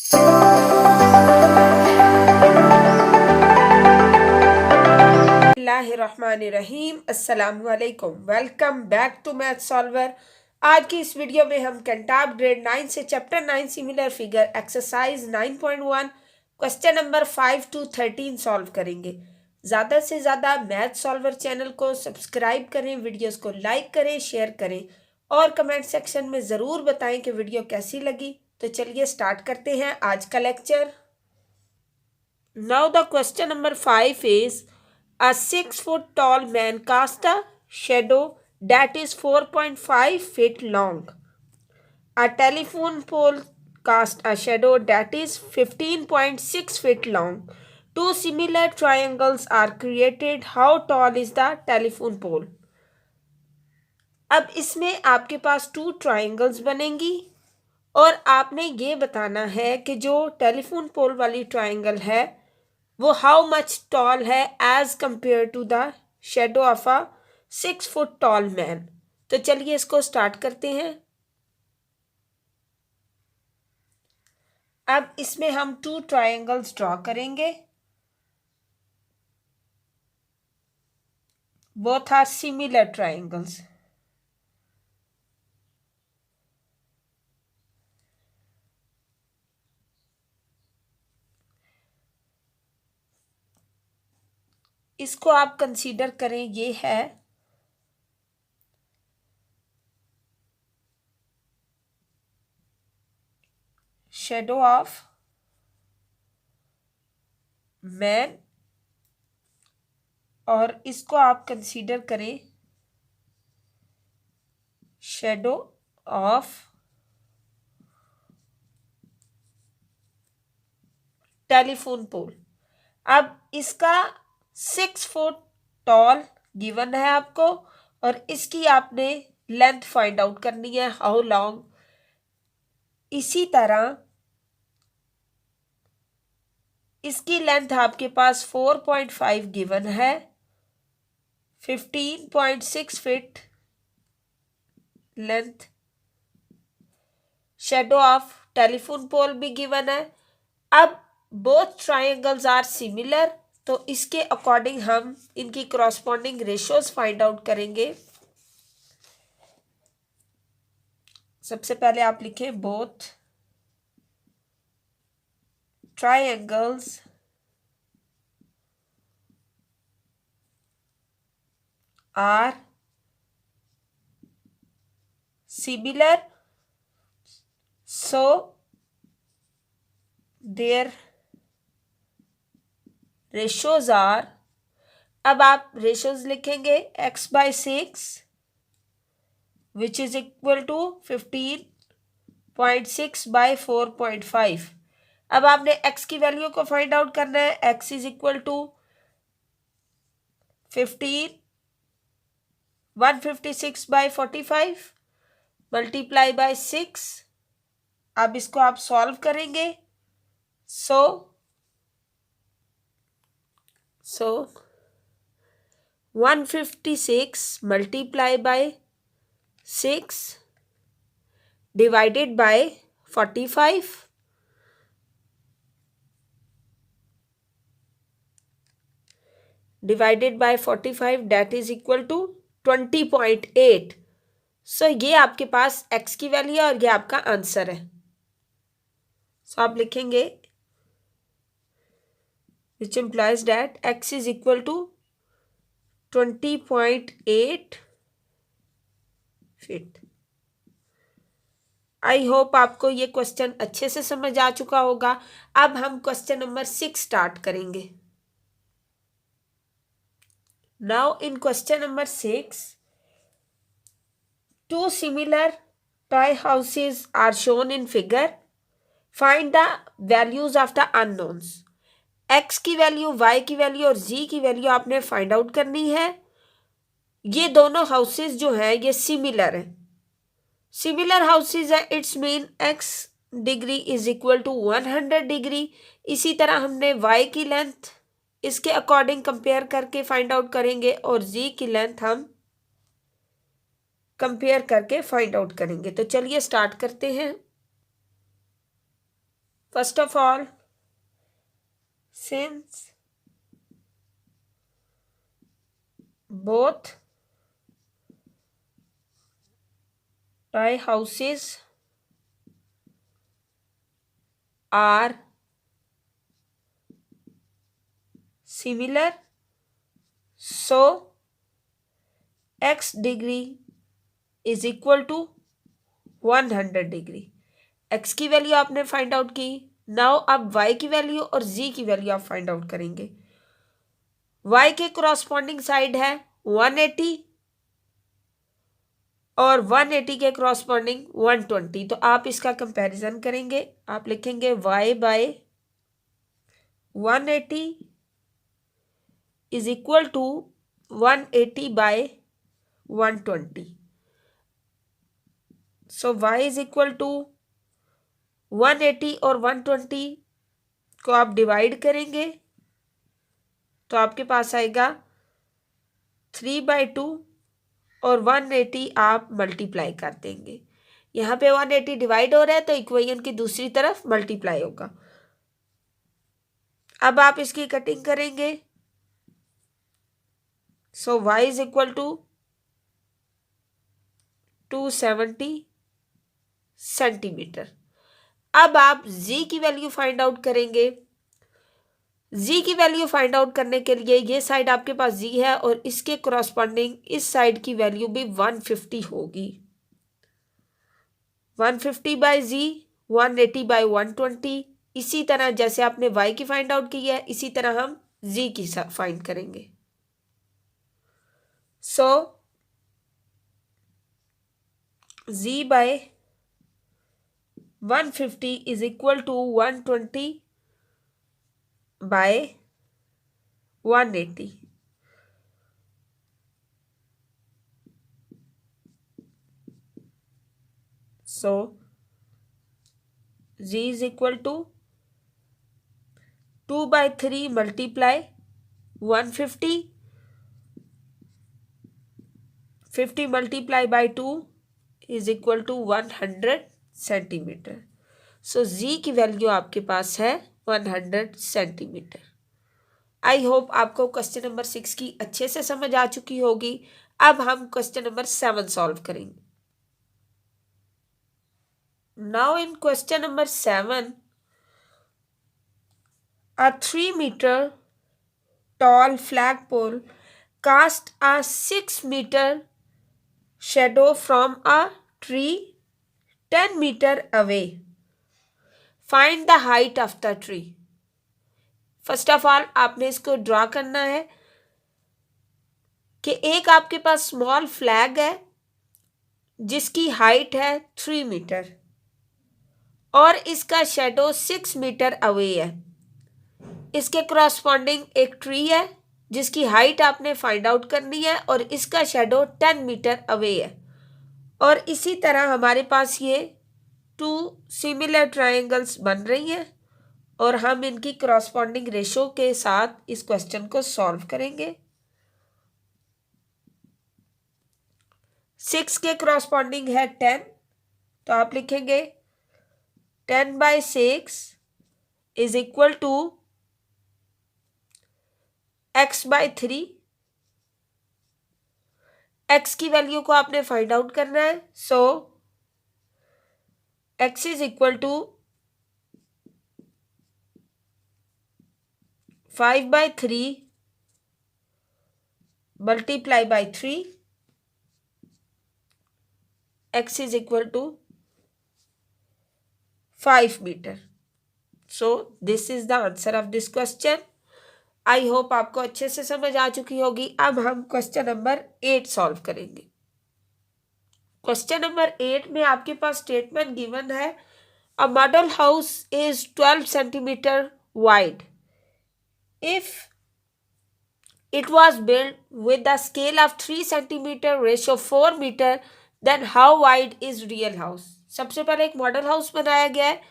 बिस्मिल्लाहिर्रहमानिर्रहीम। अस्सलामुअलैकुम। Welcome back to Math Solver. आज की इस वीडियो में हम कैंटाब ग्रेड 9 से chapter 9 similar figure exercise 9.1 question number 5 to 13 solve करेंगे। ज़्यादा से ज़्यादा मैथ सॉल्वर चैनल को सब्सक्राइब करें, वीडियोस को लाइक करें, शेयर करें और कमेंट सेक्शन में ज़रूर बताएं कि वीडियो कैसी लगी। तो चलिए स्टार्ट करते हैं आज का lecture. Now the question number 5 is a 6-foot tall man cast a shadow that is 4.5 feet long. A telephone pole cast a shadow that is 15.6 feet long. Two similar triangles are created. How tall is the telephone pole? अब इसमें आपके पास 2 triangles बनेंगी और आपने ये बताना है कि जो टेलीफोन पोल वाली ट्राइंगल है वो हाउ मच टॉल है as compare to the shadow of a 6-foot tall man. तो चलिए इसको स्टार्ट करते हैं। अब इसमें हम 2 ट्राइंगल्स ड्रॉ करेंगे। Both are similar triangles. इसको आप कंसीडर करें, ये है शेडो ऑफ मैन और इसको आप कंसीडर करें शेडो ऑफ टेलीफोन पोल। अब इसका 6 फुट टॉल गिवन है आपको और इसकी आपने लेंथ फाइंड आउट करनी है, हाउ लॉन्ग। इसी तरह इसकी लेंथ आपके पास 4.5 गिवन है, 15.6 feet length. Shadow of telephone pole भी गिवन है। अब बोथ ट्राइंगल्स आर सिमिलर, तो इसके अकॉर्डिंग हम इनकी करस्पॉन्डिंग रेशियोज फाइंड आउट करेंगे। सबसे पहले आप लिखें both triangles are similar, so their ratios are। अब आप रेशियोज लिखेंगे x/6 which is equal to 15.6/4.5। अब आपने x की वैल्यू को फाइंड आउट करना है। x is equal to 156/45 multiply by 6। अब इसको आप सॉल्व करेंगे। So 156 multiply by 6 divided by 45 divided by 45 that is equal to 20.8। So ये आपके पास x की वैल्यू है और ये आपका आंसर है। सो आप लिखेंगे which implies that x is equal to 20.8 feet. I hope आपको ये क्वेश्चन अच्छे से समझ आ चुका होगा। अब हम क्वेश्चन नंबर 6 स्टार्ट करेंगे। Now in question number 6 2 similar toy houses are shown in figure. Find the values of the unknowns. x की वैल्यू, y की वैल्यू और z की वैल्यू आपने फाइंड आउट करनी है। ये दोनों हाउसेस जो हैं ये सिमिलर हैं। सिमिलर हाउसेस है, it's mean x degree is equal to 100 degree. इसी तरह हमने y की लेंथ इसके अकॉर्डिंग कंपेयर करके फाइंड आउट करेंगे और z की लेंथ हम कंपेयर करके फाइंड आउट करेंगे। तो चलिए स्टार्ट करते हैं। First of all, since both my houses are similar, so x degree is equal to 100 degree. x की वैल्यू आपने फाइंड आउट की। नाउ आप y की वैल्यू और z की वैल्यू आप फाइंड आउट करेंगे। y के करॉस्पॉन्डिंग साइड है 180 और 180 के करॉस्पॉन्डिंग 120, तो आप इसका कंपैरिजन करेंगे। आप लिखेंगे y by 180 is equal to 180 by 120। So y is equal to 180 और 120 को आप डिवाइड करेंगे तो आपके पास आएगा 3/2 और 180 आप मल्टीप्लाई कर देंगे। यहाँ पे 180 डिवाइड हो रहा है तो इक्वेशन की दूसरी तरफ मल्टीप्लाई होगा। अब आप इसकी कटिंग करेंगे। So y is equal to 270 centimetre. अब आप z की वैल्यू फाइंड आउट करेंगे। z की वैल्यू फाइंड आउट करने के लिए ये साइड आपके पास z है और इसके करॉस्पॉन्डिंग इस साइड की वैल्यू भी 150 होगी। 150 बाय z 180 बाय 120। इसी तरह जैसे आपने y की फाइंड आउट की है इसी तरह हम z की फाइंड करेंगे। So z by 150 is equal to 120 by 180। So z is equal to 2/3 multiply 150, 50 multiply by 2 is equal to 100 centimetre. So z की वैल्यू आपके पास है 100 सेंटीमीटर। आई होप आपको क्वेश्चन नंबर 6 की अच्छे से समझ आ चुकी होगी। अब हम क्वेश्चन नंबर 7 सॉल्व करेंगे। Now in question number 7, a 3-meter tall flagpole cast a 6-meter shadow from a tree 10 meter away. Find the height of the tree. First of all आपने इसको ड्रॉ करना है कि एक आपके पास स्मॉल फ्लैग है जिसकी हाइट है 3 मीटर और इसका शेडो 6 मीटर अवे है। इसके करॉस्पॉन्डिंग एक ट्री है जिसकी हाइट आपने फाइंड आउट करनी है और इसका शेडो 10 मीटर अवे है। और इसी तरह हमारे पास ये 2 सिमिलर ट्रायंगल्स बन रही हैं और हम इनकी करॉस्पॉन्डिंग रेशो के साथ इस क्वेश्चन को सॉल्व करेंगे। 6 के करॉस्पॉन्डिंग है 10, तो आप लिखेंगे 10/6 is equal to x/3। x की वैल्यू को आपने फाइंड आउट करना है। So x is equal to 5/3 multiply by 3। x is equal to 5 meter. So this is the answer of this question. I hope आपको अच्छे से समझ आ चुकी होगी। अब हम क्वेश्चन नंबर 8 सॉल्व करेंगे। क्वेश्चन नंबर 8 में आपके पास स्टेटमेंट गिवन है, a model house is 12 centimetre wide if it was built with the scale of 3 centimeter ratio 4 meter, then how wide is real house? सबसे पहले एक मॉडल हाउस बनाया गया है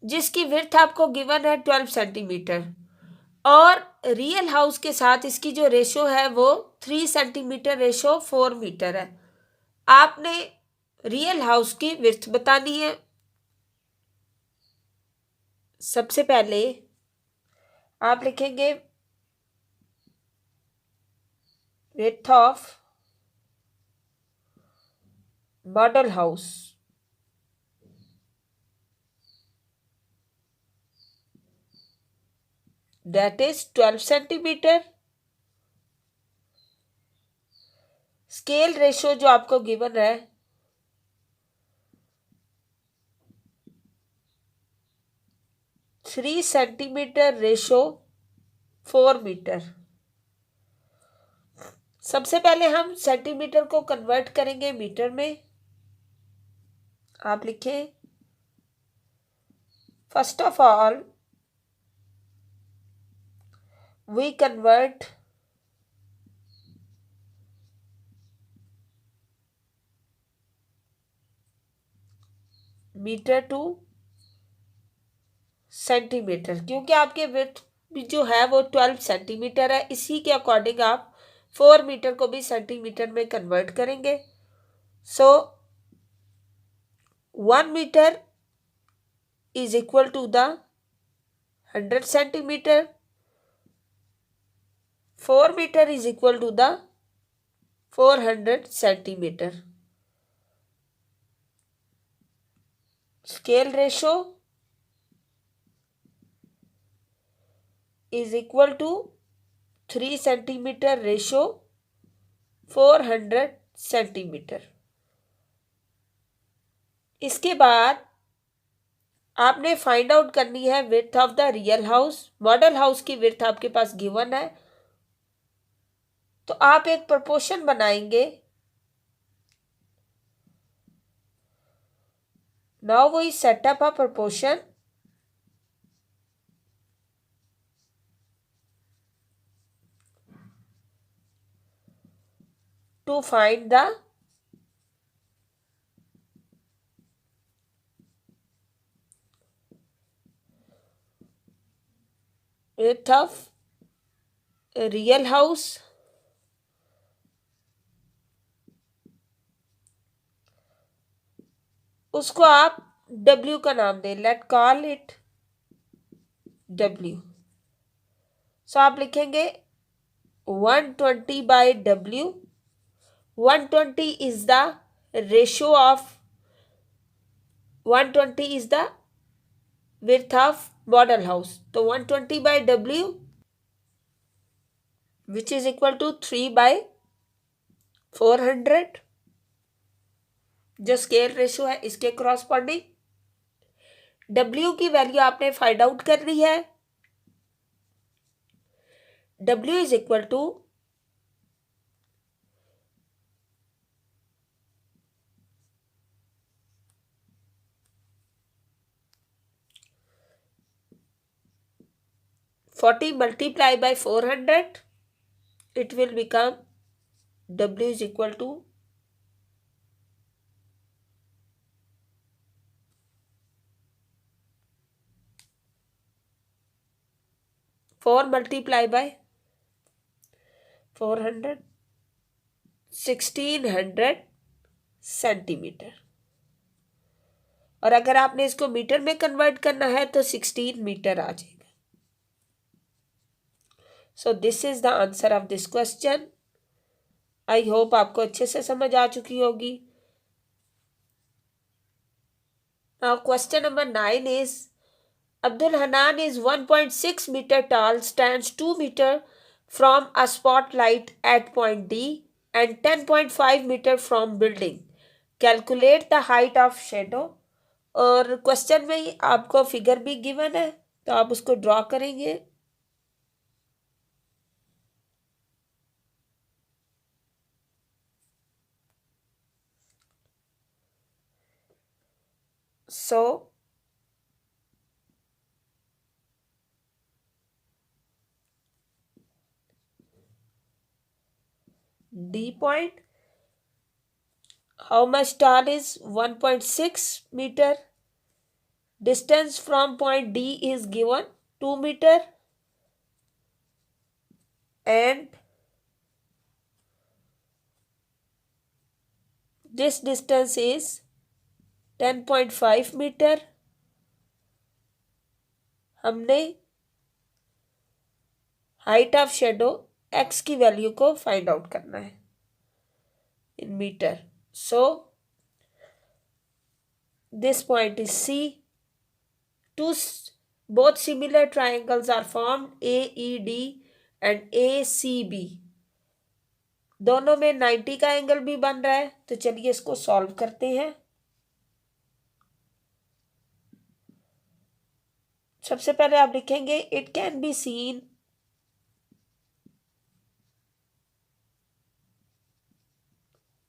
जिसकी विड्थ आपको गिवन है 12 सेंटीमीटर और रियल हाउस के साथ इसकी जो रेशो है वो 3 सेंटीमीटर रेशो 4 मीटर है। आपने रियल हाउस की विड्थ बतानी है। सबसे पहले आप लिखेंगे width of model house, that is 12 centimetre. Scale ratio जो आपको गिवन है 3 सेंटीमीटर रेशो 4 मीटर। सबसे पहले हम सेंटीमीटर को कन्वर्ट करेंगे मीटर में। आप लिखें first of all we convert metre to centimetre, क्योंकि आपके विड्थ जो है वो 12 सेंटीमीटर है, इसी के अकॉर्डिंग आप 4 मीटर को भी सेंटीमीटर में कन्वर्ट करेंगे। सो 1 metre is equal to the 100 centimeter, 4 meter is equal to the 400 centimeter. Scale ratio is equal to 3 centimeter ratio 400 centimeter. इसके बाद आपने फाइंड आउट करनी है width of the real house. Model house की width आपके पास given है, तो आप एक प्रोपोर्शन बनाएंगे। Now we set up a proportion to find the width of a real house उसको आप W का नाम दें, लेट कॉल इट W। सो आप लिखेंगे 120 by W। 120 is the ratio of 120 is the width of model house, तो 120 by W which is equal to 3 by 400 जो scale ratio है इसके क्रॉसपॉन्डिंग W की वैल्यू आपने फाइंड आउट करनी है। W is equal to 40 multiply by 400, it will become W is equal to 4 multiply by 400 1600 centimetre. और अगर आपने इसको मीटर में कन्वर्ट करना है तो 16 मीटर आ जाएगा। सो this is the answer of this question. I hope आपको अच्छे से समझ आ चुकी होगी। Now question number 9 is Abdul Hanan is 1.6 meter tall, stands 2 meter from a spotlight at point D and 10.5 meter from building. Calculate the height of shadow. और question में ही आपको figure भी गिवन है, तो आप उसको ड्रॉ करेंगे। सो D point, how much tall is 1.6 meter. Distance from point D is given 2 meter and this distance is 10.5 meter. हमने हाइट ऑफ शेडो एक्स की वैल्यू को फाइंड आउट करना है in meter. So this point is C. Both similar triangles are formed, AED and ACB. दोनों में 90 का angle भी बन रहा है, तो चलिए इसको सॉल्व करते हैं। सबसे पहले आप लिखेंगे it can be seen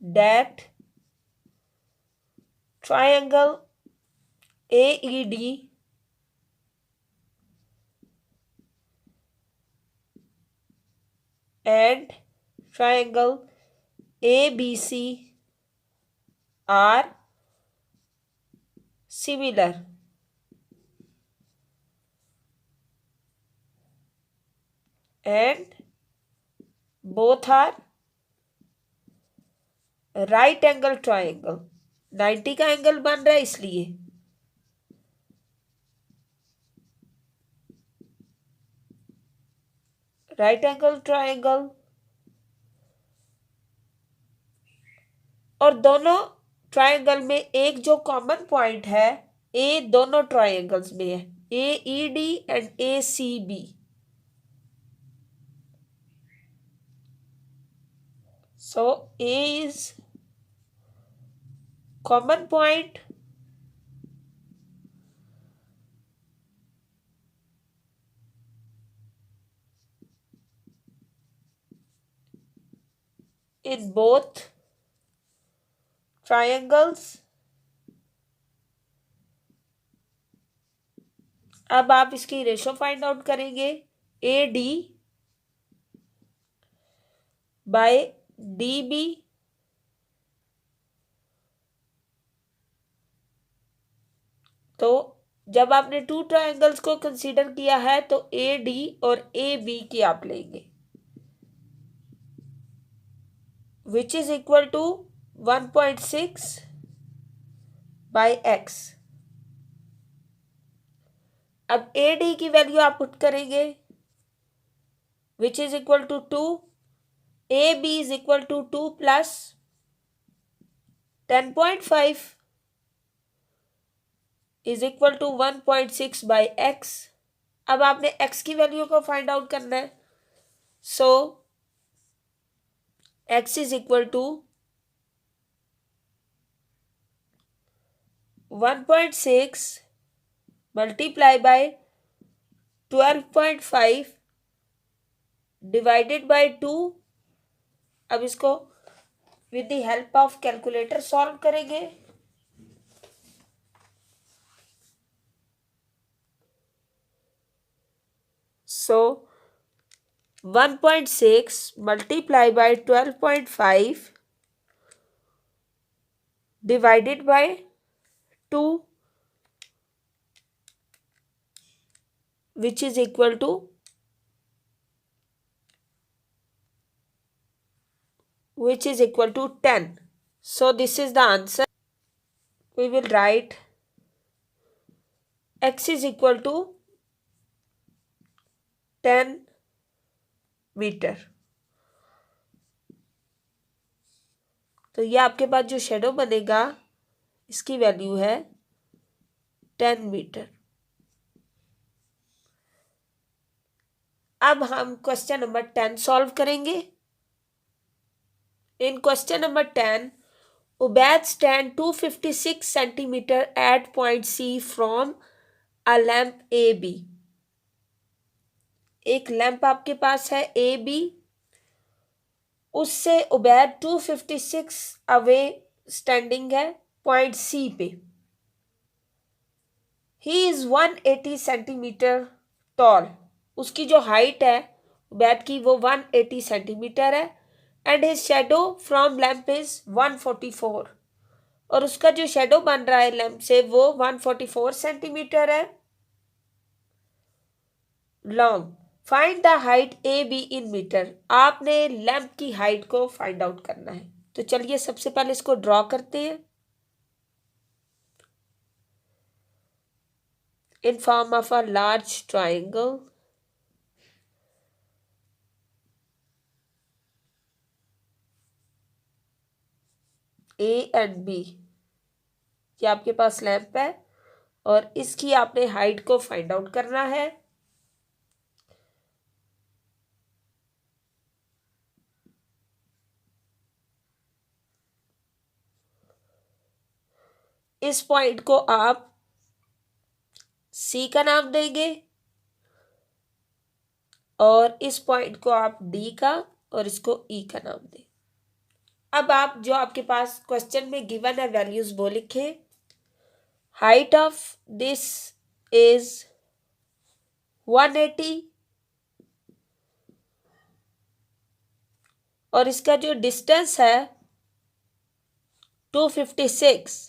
that triangle AED and triangle ABC are similar and both are right angle triangle. 90 का एंगल बन रहा है इसलिए राइट एंगल ट्राइंगल, और दोनों ट्राइंगल में एक जो कॉमन पॉइंट है, ए दोनों ट्राइंगल्स में है, AED and ACB। So A is common point in both triangles। अब आप इसकी रेशो फाइंड आउट करेंगे, AD बाय DB तो जब आपने टू ट्राइंगल्स को कंसीडर किया है तो AD और AB की आप लेंगे, which is equal to 1.6 by x। अब AD की वैल्यू आप पुट करेंगे, which is equal to 2, AB is equal to 2 plus 10.5 is equal to 1.6 by x। अब आपने x की वैल्यू को फाइंड आउट करना है, so x is equal to 1.6 multiply by 12.5 divided by 2। अब इसको with the help of calculator solve करेंगे। So 1.6 multiply by 12.5 divided by 2 which is equal to 10. So this is the answer. We will write x is equal to 10 metre. तो ये आपके पास जो shadow बनेगा इसकी value है 10 मीटर। अब हम क्वेश्चन नंबर 10 सॉल्व करेंगे। In question number 10, Ubaid stand 256 centimetre at point C from a lamp AB। एक लैंप आपके पास है AB, उससे उबैद 256 अवे स्टैंडिंग है पॉइंट C पे। He is 180 centimetre tall. उसकी जो हाइट है उबैद की वो 180 सेंटीमीटर है and his shadow from lamp is 144। और उसका जो शेडो बन रहा है लैम्प से वो 144 सेंटीमीटर है long. Find the height AB in metre. आपने लैंप की हाइट को फाइंड आउट करना है। तो चलिए सबसे पहले इसको ड्रॉ करते हैं। in form of a large triangle. A and B, ये आपके पास लैंप है और इसकी आपने हाइट को फाइंड आउट करना है। इस पॉइंट को आप सी का नाम देंगे और इस पॉइंट को आप डी का और इसको ई का नाम दें। अब आप जो आपके पास क्वेश्चन में गिवन है वैल्यूज वो लिखें। हाइट ऑफ दिस इज 180 और इसका जो डिस्टेंस है 256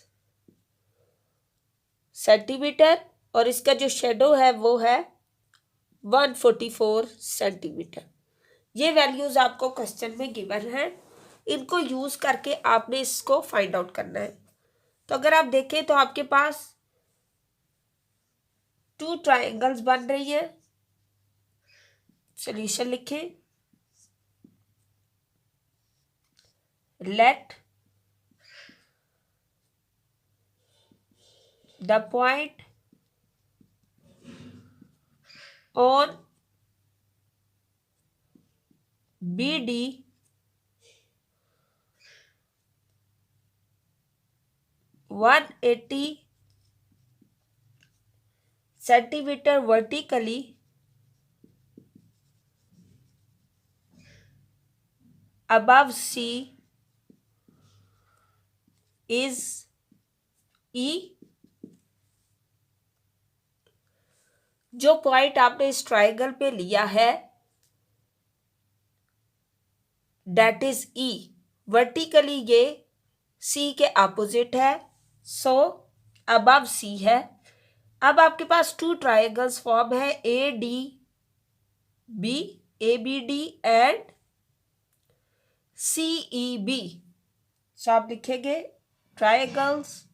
सेंटीमीटर और इसका जो शेडो है वो है 144 सेंटीमीटर। ये वैल्यूज आपको क्वेश्चन में गिवन है, इनको यूज करके आपने इसको फाइंड आउट करना है। तो अगर आप देखें तो आपके पास 2 ट्रायंगल्स बन रही है। सॉल्यूशन लिखें। Let the point on BD (180 centimetre vertically above C is E। जो पॉइंट आपने इस ट्रायंगल पे लिया है डेट इज E, वर्टिकली ये C के अपोजिट है, सो अबव C है। अब आपके पास 2 ट्रायंगल्स फॉर्म है ADB, ABD एंड CEB। सो आप लिखेंगे triangles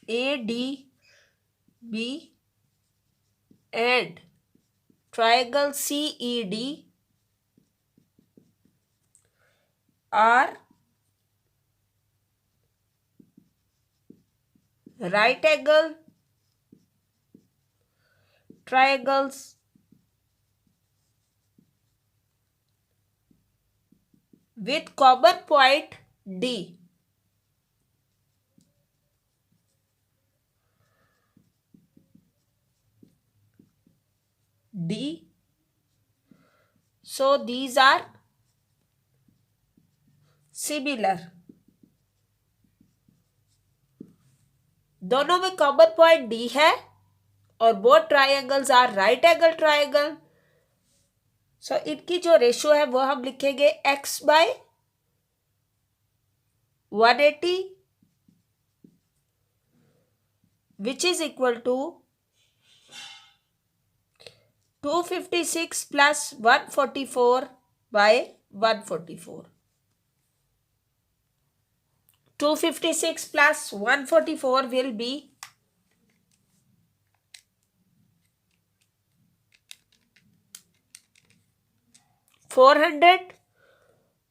ADB and triangle CED are right angle triangles with common point D। So these are similar। दोनों में कॉमन पॉइंट डी है और both triangles are right angle triangle. So इनकी जो ratio है वो हम लिखेंगे x by 180 which is equal to 256 plus 144 by 144। 256 plus 144 will be 400।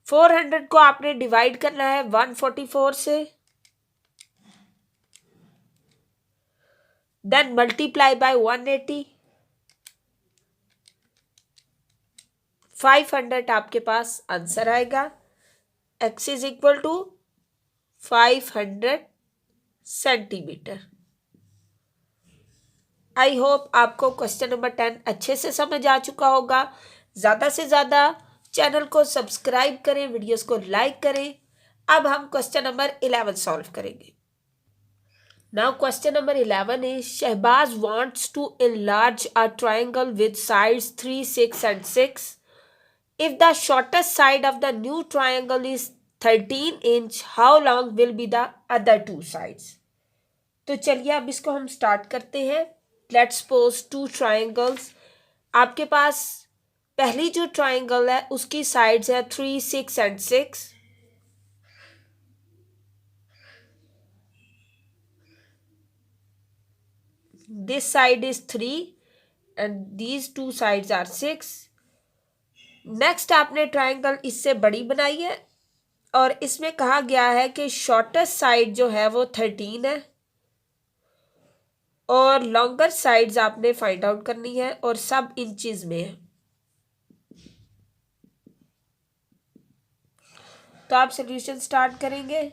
400 को आपने डिवाइड करना है 144 से, देन मल्टीप्लाई बाय 180। 500 आपके पास आंसर आएगा। x is equal to 500 centimetre. I hope आपको क्वेश्चन नंबर 10 अच्छे से समझ आ चुका होगा। ज़्यादा से ज़्यादा चैनल को सब्सक्राइब करें, वीडियोस को लाइक करें। अब हम क्वेश्चन नंबर 11 सॉल्व करेंगे। Now question number 11 is Shahbaz wants to enlarge a triangle with sides 3, 6 and 6. If the shortest side of the new triangle is 13 inch, how long will be the other 2 sides? तो चलिए अब इसको हम start करते हैं। Let's suppose 2 triangles. आपके पास पहली जो ट्रायंगल है उसकी साइड्स है 3, 6 and 6। This side is 3 and these two sides are 6। Next आपने ट्राइंगल इससे बड़ी बनाई है और इसमें कहा गया है कि शॉर्टेस्ट साइड जो है वो 13 है और लॉन्गर साइड्स आपने फाइंड आउट करनी है और सब इंचेस में है। तो आप सॉल्यूशन स्टार्ट करेंगे।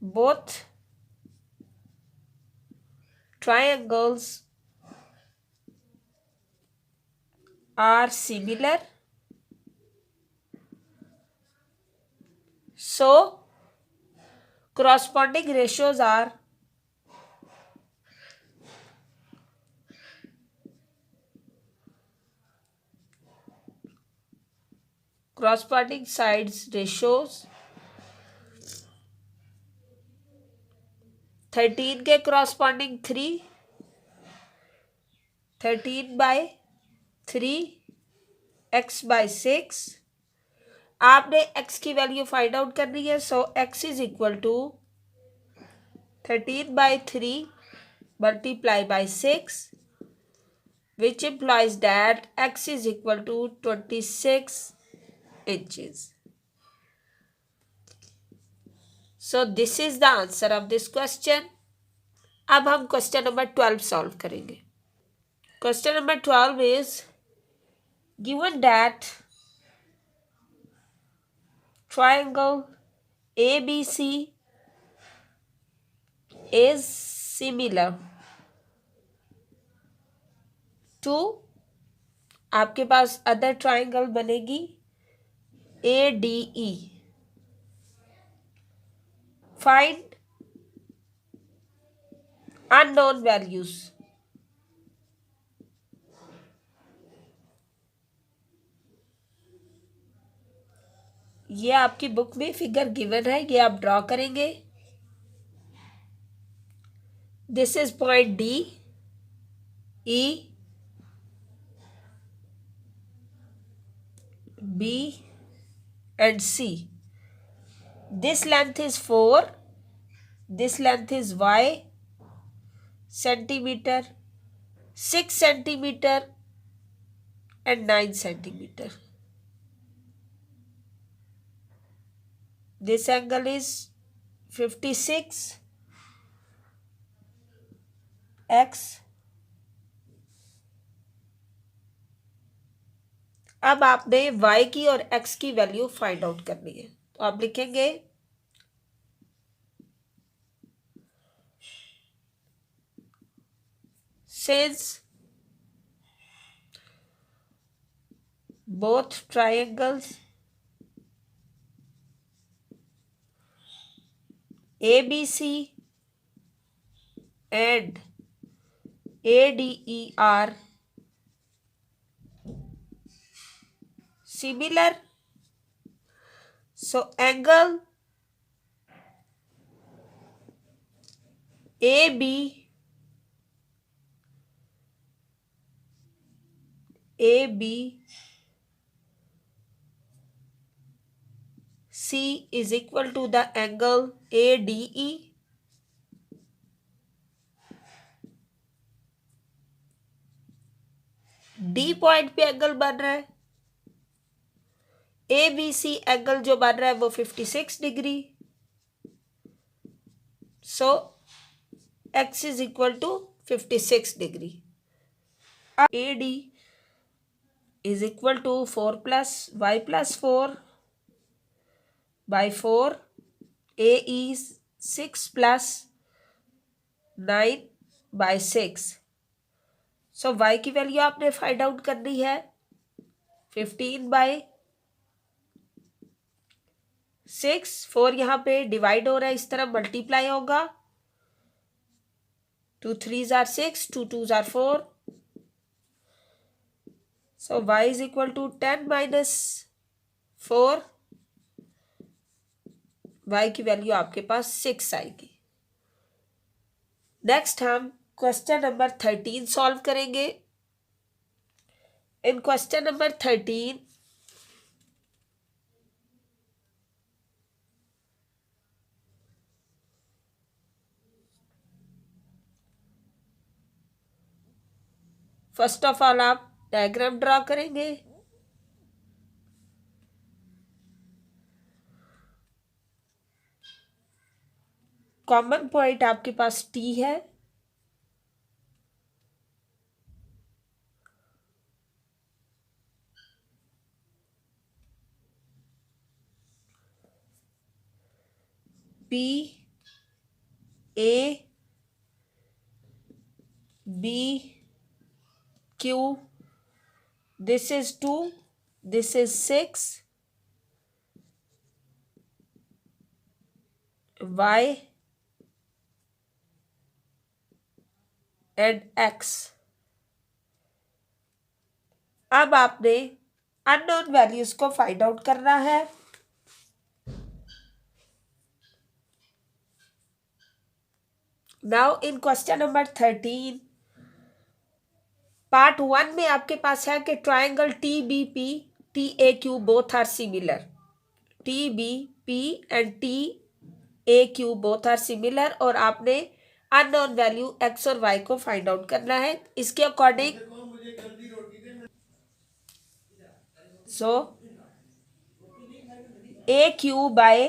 Both triangles are similar, so corresponding ratios are corresponding sides ratios 13 के corresponding 3, 13/3 x/6। आपने x की वैल्यू फाइंड आउट करनी है, so x is equal to 13/3 multiplied by 6, which implies that x is equal to 26 inches. So this is the answer of this question. अब हम question number 12 solve करेंगे। Question number 12 is given that triangle ABC is similar to, आपके पास other triangle बनेगी ADE। Find unknown values. ये आपकी book में figure given है, ये आप ड्रॉ करेंगे। This is point D, E, B and C. This length is 4, this length is y centimetre, 6 centimetre and 9 centimeter. This angle is 56 x। अब आपने y की और x की वैल्यू फाइंड आउट करनी है, तो आप लिखेंगे since both triangles ABC and ADE are similar, so angle ABC is equal to the angle ADE। D point पे एंगल बन रहा है, ABC एंगल जो बन रहा है वो 56 degree, so x is equal to 56 degree. AD is equal to 4 plus y plus 4 by 4, A is 6 plus 9 by 6। So y की वैल्यू आपने फाइंड आउट करनी है 15/6। 4 यहाँ पे डिवाइड हो रहा है, इस तरह मल्टीप्लाई होगा, 2 3s are 6, 2 2s are 4, so y is equal to 10 minus 4, y की वैल्यू आपके पास 6 आएगी। नेक्स्ट हम क्वेश्चन नंबर 13 सॉल्व करेंगे। In question number 13 first of all आप डायग्राम ड्रॉ करेंगे। कॉमन पॉइंट आपके पास टी है, P A B Q, this is 2, this is 6, y and x। अब आपने अननोन वैल्यूज को फाइंड आउट करना है। Now in question number 13 part 1 में आपके पास है कि triangle T B P T A Q both are similar. T B P and T A Q both are similar और आपने अननोन वैल्यू एक्स और वाई को फाइंड आउट करना है। इसके according so A Q by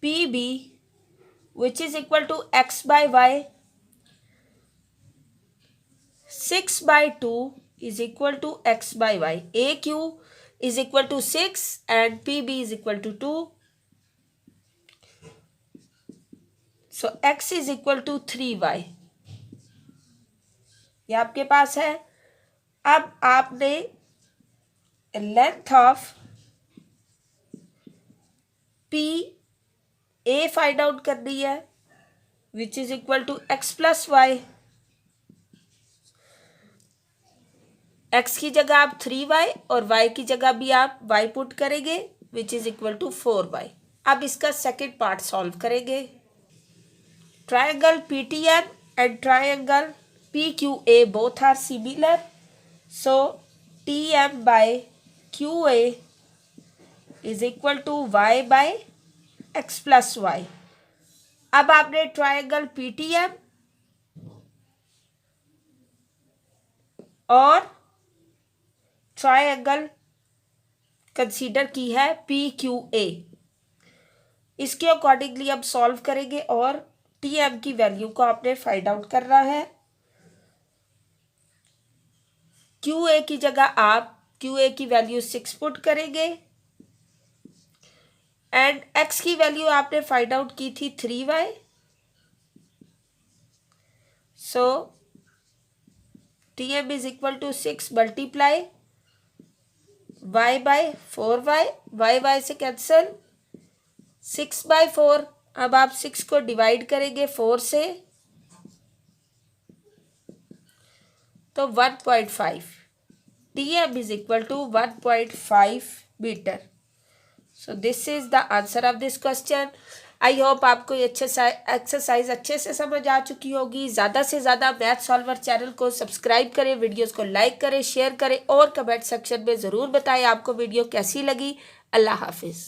P B which is equal to x by y, 6/2 is equal to x by y. AQ is equal to 6 and PB is equal to 2. So x is equal to 3y. ये आपके पास है। अब आपने length of P A find out करनी है which is equal to x plus y. x की जगह आप 3y और y की जगह भी आप y पुट करेंगे which is equal to 4y। अब इसका सेकेंड पार्ट सॉल्व करेंगे। Triangle PTM and triangle PQA both are similar, so TM by QA is equal to y by x plus y. अब आपने ट्राइंगल पीटीएम और triangle consider की है P Q A. इसके accordingly अब solve करेंगे और टी एम की वैल्यू को आपने फाइंड आउट करना है। क्यू ए की जगह आप क्यू ए की वैल्यू 6 पुट करेंगे एंड एक्स की वैल्यू आपने फाइंड आउट की थी 3y, so T M is equal to 6 multiply y by 4y, y से कैंसल, 6/4। अब आप 6 को डिवाइड करेंगे 4 से तो 1.5। TM is equal to 1.5 metre. So this is the answer of this question. I hope आपको ये एक्सरसाइज अच्छे से समझ आ चुकी होगी। ज़्यादा से ज़्यादा मैथ सॉल्वर चैनल को सब्सक्राइब करें, वीडियोस को लाइक करें, शेयर करें और कमेंट सेक्शन में ज़रूर बताएं आपको वीडियो कैसी लगी। अल्लाह हाफिज़।